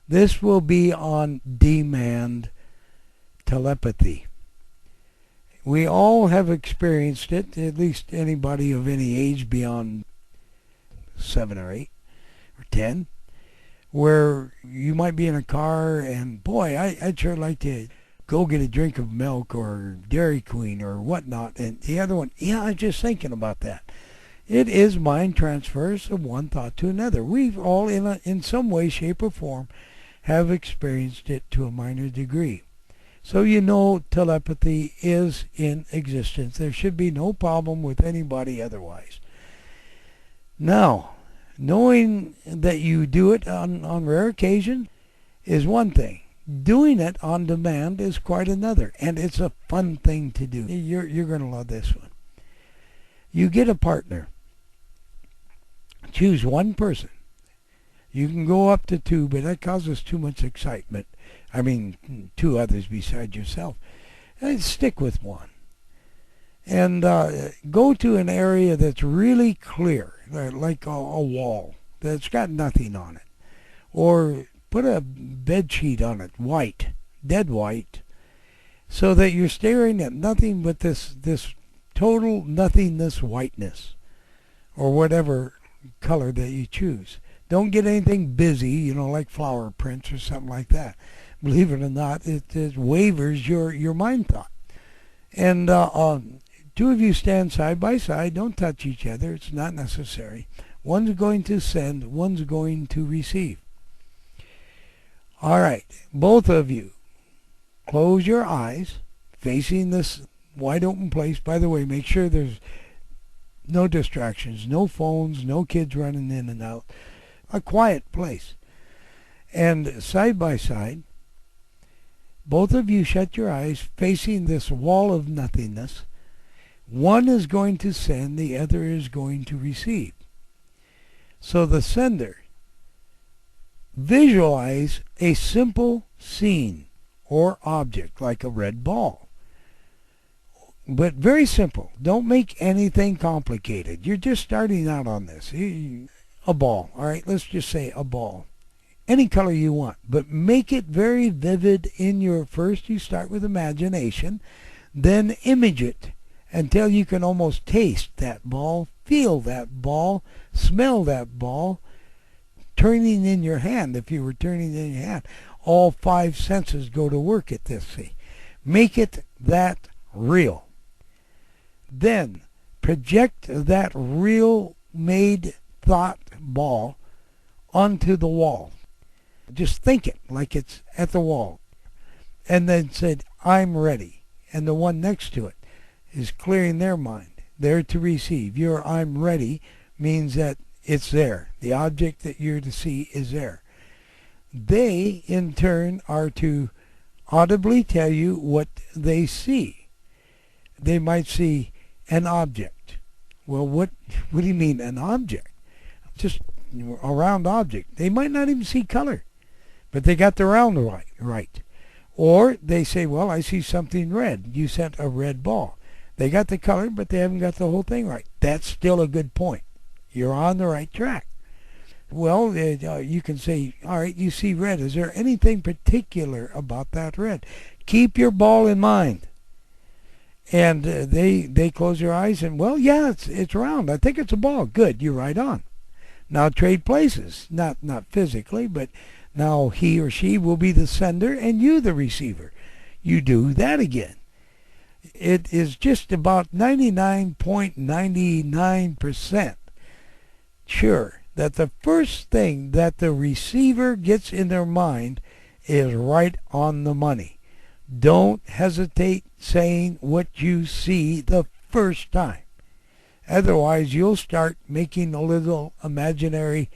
This will be on demand telepathy. We all have experienced it, at least anybody of any age beyond 7 or 8 or 10, where you might be in a car and, boy, I'd sure like to go get a drink of milk or Dairy Queen or whatnot. And the other one, yeah, I was just thinking about that. It is mind transfers of one thought to another. We've all, in some way, shape, or form, have experienced it to a minor degree. So you know telepathy is in existence. There should be no problem with anybody otherwise. Now, knowing that you do it on rare occasion is one thing. Doing it on demand is quite another, and it's a fun thing to do. You're going to love this one. You get a partner. Choose one person. You can go up to 2, but that causes too much excitement. I mean, 2 others besides yourself. And stick with one. And go to an area that's really clear, like a wall that's got nothing on it. Or put a bed sheet on it, white, dead white, so that you're staring at nothing but this total nothingness whiteness, or whatever color that you choose. Don't get anything busy, like flower prints or something like that. Believe it or not, it wavers your mind thought. And 2 of you stand side by side. Don't touch each other. It's not necessary. One's going to send, one's going to receive. All right, both of you, close your eyes, facing this wide open place. By the way, make sure there's no distractions, no phones, no kids running in and out. A quiet place. And side by side, both of you shut your eyes, facing this wall of nothingness. One is going to send, the other is going to receive. So the sender, visualize a simple scene or object like a red ball. But very simple. Don't make anything complicated. You're just starting out on this. A ball. All right, let's just say a ball. Any color you want, but make it very vivid in your first. You start with imagination, then image it until you can almost taste that ball, feel that ball, smell that ball, turning in your hand. If you were turning in your hand, all 5 senses go to work at this. See, make it that real. Then project that real made thought ball onto the wall. Just think it like it's at the wall. And then said, I'm ready. And the one next to it is clearing their mind. They're to receive. Your I'm ready means that it's there. The object that you're to see is there. They, in turn, are to audibly tell you what they see. They might see an object. Well, what do you mean an object? Just a round object. They might not even see color, but they got the round right. Or they say, well, I see something red. You sent a red ball. They got the color, but they haven't got the whole thing right. That's still a good point. You're on the right track. Well, you can say, all right, you see red. Is there anything particular about that red? Keep your ball in mind. And they close their eyes and, well, yeah, it's round. I think it's a ball. Good, you're right on. Now trade places. Not physically, but now he or she will be the sender and you the receiver. You do that again. It is just about 99.99% sure that the first thing that the receiver gets in their mind is right on the money. Don't hesitate saying what you see the first time. Otherwise, you'll start making a little imaginary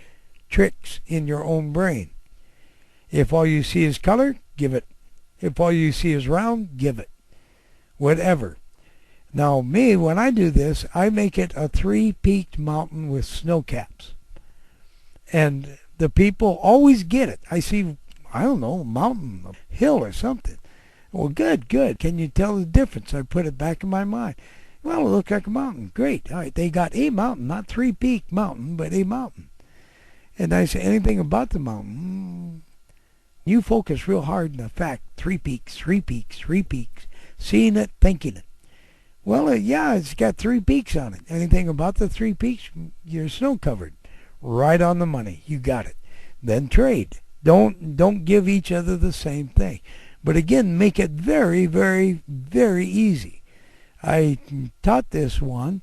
tricks in your own brain. If all you see is color, give it. If all you see is round, give it. Whatever. Now, me, when I do this, I make it a 3-peaked mountain with snow caps. And the people always get it. I see, I don't know, a mountain, a hill or something. Well, good. Can you tell the difference? I put it back in my mind. Well, it looks like a mountain. Great. All right, they got a mountain, not 3-peak mountain, but a mountain. And I say anything about the mountain. You focus real hard on the fact, 3 peaks, 3 peaks, 3 peaks, seeing it, thinking it. Well, yeah, it's got 3 peaks on it. Anything about the 3 peaks, you're snow covered. Right on the money. You got it. Then trade. Don't give each other the same thing. But again, make it very, very, very easy. I taught this one,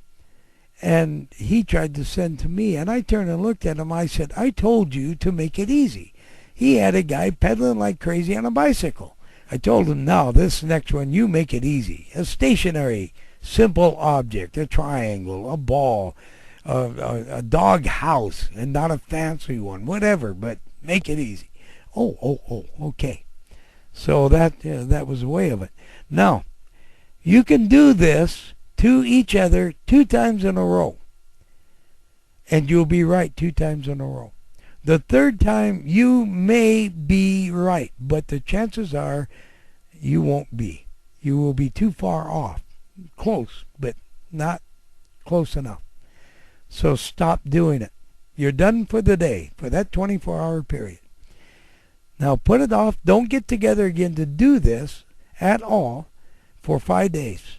and he tried to send to me, and I turned and looked at him. I said, I told you to make it easy. He had a guy pedaling like crazy on a bicycle. I told him, now, this next one, you make it easy. A stationary, simple object, a triangle, a ball, a dog house, and not a fancy one, whatever, but make it easy. Oh, okay. So that was the way of it. Now, you can do this to each other 2 times in a row, and you'll be right 2 times in a row. The 3rd time, you may be right, but the chances are you won't be. You will be too far off. Close, but not close enough. So stop doing it. You're done for the day, for that 24-hour period. Now put it off. Don't get together again to do this at all for 5 days.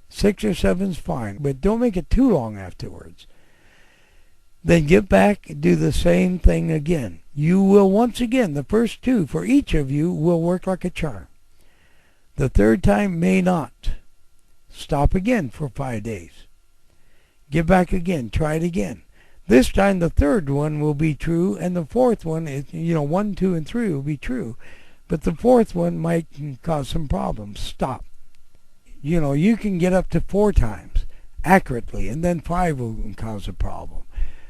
6 or 7's fine, but don't make it too long afterwards. Then get back and do the same thing again. You will once again, the first 2 for each of you will work like a charm. The 3rd time may not. Stop again for 5 days. Get back again. Try it again. This time the 3rd one will be true, and the 4th one is, 1, 2, and 3 will be true. But the 4th one might cause some problems. Stop. You can get up to 4 times accurately, and then 5 will cause a problem.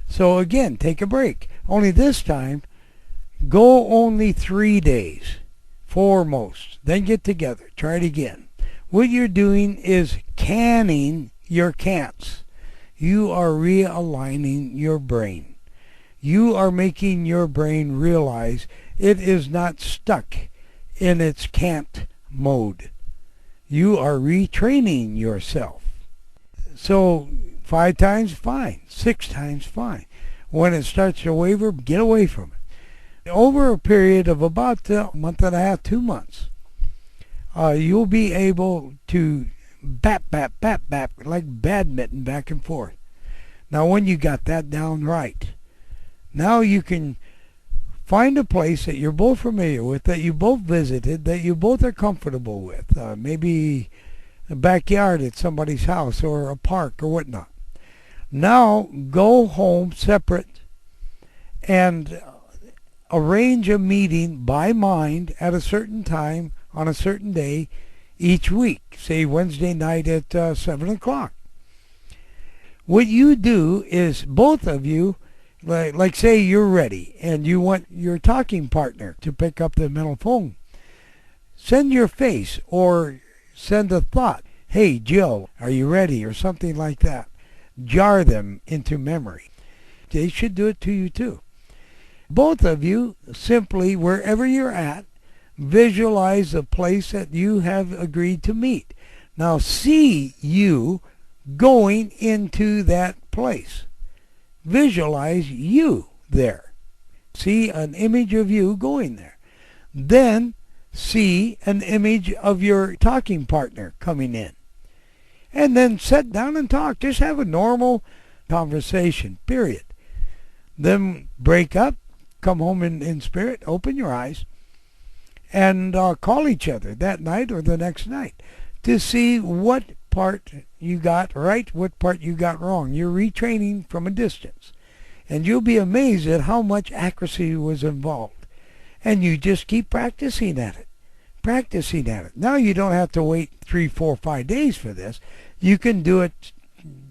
So again, take a break. Only this time, go only 3 days, 4 most. Then get together. Try it again. What you're doing is canning your can'ts. You are realigning your brain. You are making your brain realize it is not stuck in its can't mode. You are retraining yourself. So 5 times, fine. 6 times, fine. When it starts to waver, get away from it. Over a period of about a month and a half, 2 months, you'll be able to bap, like badminton back and forth. Now, when you got that down right, now you can find a place that you're both familiar with, that you both visited, that you both are comfortable with. Maybe a backyard at somebody's house or a park or whatnot. Now, go home separate and arrange a meeting by mind at a certain time on a certain day each week, say Wednesday night at 7 o'clock. What you do is both of you, like say you're ready and you want your talking partner to pick up the mental phone, send your face or send a thought. Hey, Jill, are you ready? Or something like that. Jar them into memory. They should do it to you too. Both of you, simply, wherever you're at, visualize the place that you have agreed to meet. Now see you going into that place. Visualize you there. See an image of you going there. Then see an image of your talking partner coming in. And then sit down and talk. Just have a normal conversation, period. Then break up, come home in spirit, open your eyes, and call each other that night or the next night to see what part you got right, what part you got wrong. You're retraining from a distance. And you'll be amazed at how much accuracy was involved. And you just keep practicing at it. Practicing at it. Now you don't have to wait 3, 4, 5 days for this. You can do it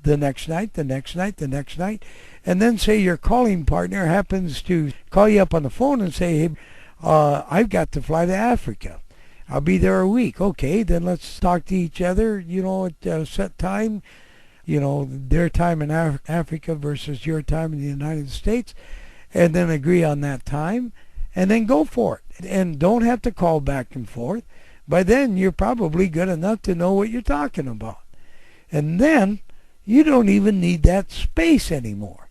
the next night, the next night, the next night. And then say your calling partner happens to call you up on the phone and say, hey, I've got to fly to Africa. I'll be there a week. Okay, then let's talk to each other, at a set time. Their time in Africa versus your time in the United States. And then agree on that time. And then go for it. And don't have to call back and forth. By then, you're probably good enough to know what you're talking about. And then, you don't even need that space anymore.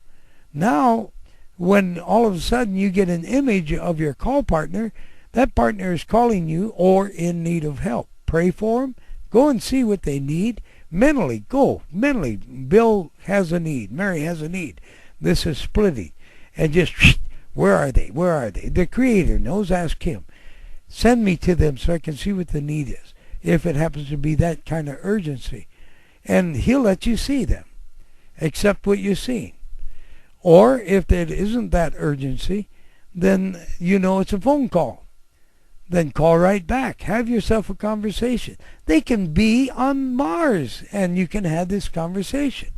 Now, when all of a sudden you get an image of your call partner, that partner is calling you or in need of help. Pray for them. Go and see what they need. Mentally, go. Mentally, Bill has a need. Mary has a need. This is splitting. And just, where are they? Where are they? The Creator knows. Ask Him. Send me to them so I can see what the need is, if it happens to be that kind of urgency. And He'll let you see them. Accept what you're seeing. Or if it isn't that urgency, then you know it's a phone call. Then call right back. Have yourself a conversation. They can be on Mars and you can have this conversation.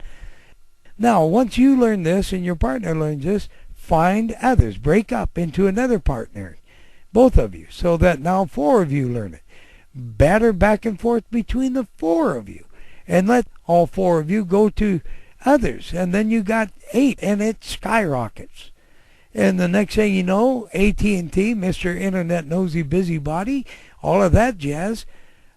Now, once you learn this and your partner learns this, find others. Break up into another partner, both of you, so that now 4 of you learn it. Batter back and forth between the 4 of you. And let all 4 of you go to others. And then you got 8 and it skyrockets. And the next thing you know, AT&T, Mr. Internet Nosy Busybody, all of that jazz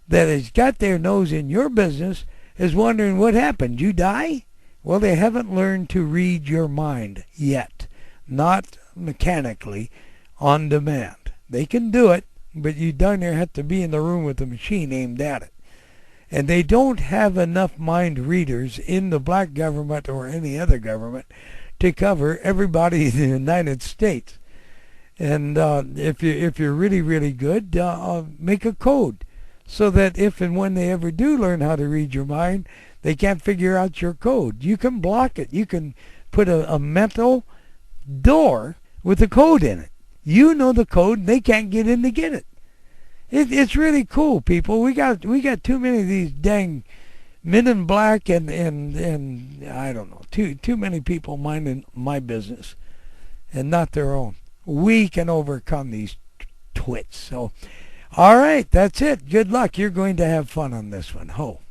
that has got their nose in your business is wondering what happened. You die? Well, they haven't learned to read your mind yet. Not mechanically, on demand. They can do it, but you darn near have to be in the room with the machine aimed at it. And they don't have enough mind readers in the black government or any other government to cover everybody in the United States. And if you're really, really good, make a code so that if and when they ever do learn how to read your mind, they can't figure out your code. You can block it. You can put a mental door with a code in it. You know the code, and they can't get in to get it. It's really cool, people. We got too many of these dang men in black and I don't know, too many people minding my business and not their own. We can overcome these twits. So, all right, that's it. Good luck. You're going to have fun on this one. Ho.